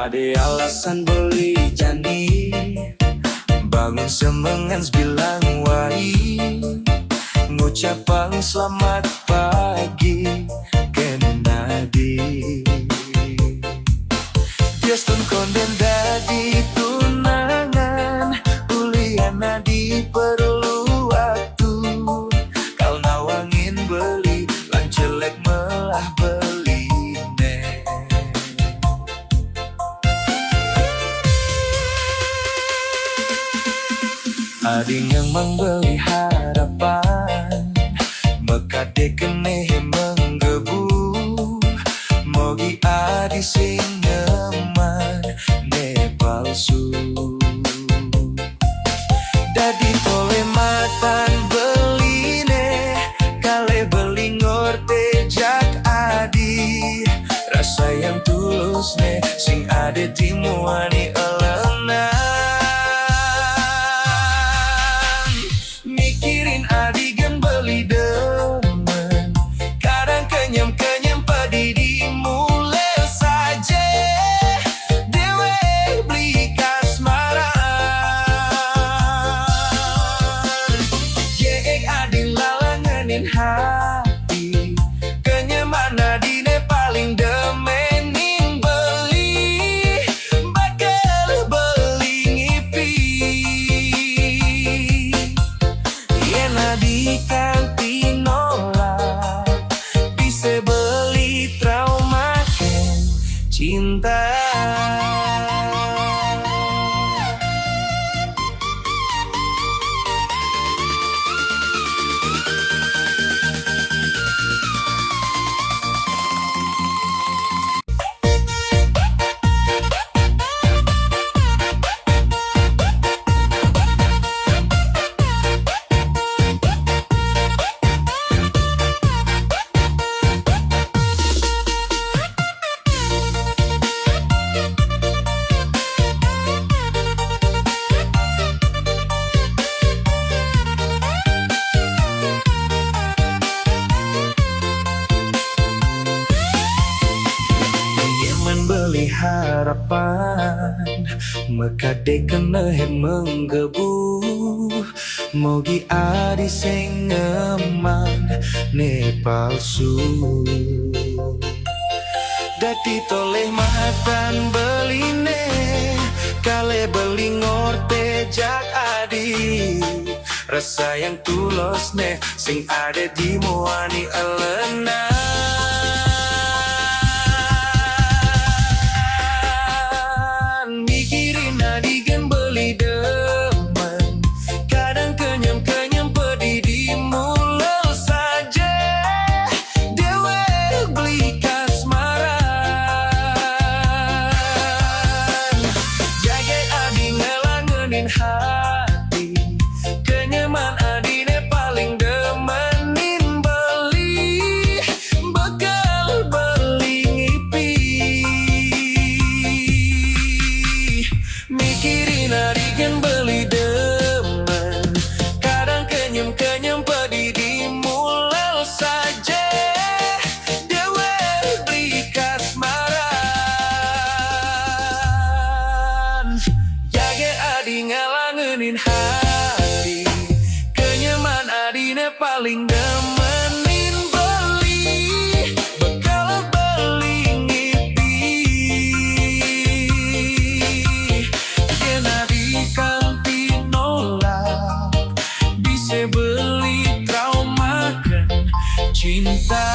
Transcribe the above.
Ada alasan beli jani, bangun semengan bilang wai, ngucapang selamat pagi Kennedy. Biastun konden dadi tunangan, uliana di perlu waktu. Kau nawangin beli, lan jelek melah beli ne. Ading yang membeli harapan, mekade keneh menggebu. Mogi adi sing nyaman ne palsu. Dadi tole matan beli ne, kale beli ngorte jak adi. Rasa yang tulus ne, sing ada di muani elena. Mikirin adigan beli demen, kadang kenyam-kenyam padi dimulai saja. Dewe beli kasmaran, yeek adi lalanganin hati. Kenyaman adine paling demenin beli, bakal beli ngipi. Yen adi kanti nolak, bisa beli trauma ken cinta. Beli harapan, mekade keneh menggebu. Mogi adi sing ngeman ne palsu. Dadi toleh matan beli ne, kale beli ngorte jak adi. Rasa yang tulus ne, sing ada di muani elena. Mikirin adigan beli demen, kadang kenyam-kenyam pedi dimulai saja. Dewe beli kasmaran, jaga adi ngelangenin hati. Kenyaman adine paling demenin beli, bakal beli ngipi. Mikirin adigan beli demen, kadang kenyam-kenyam pedi dimulai saja. Dewe beli kasmaran, jaga adi ngalangenin hati. Kenyaman adine paling demenin beli, bakal beli ngipi. Yen adi kanti nolak, bisa beli trauma kan cinta.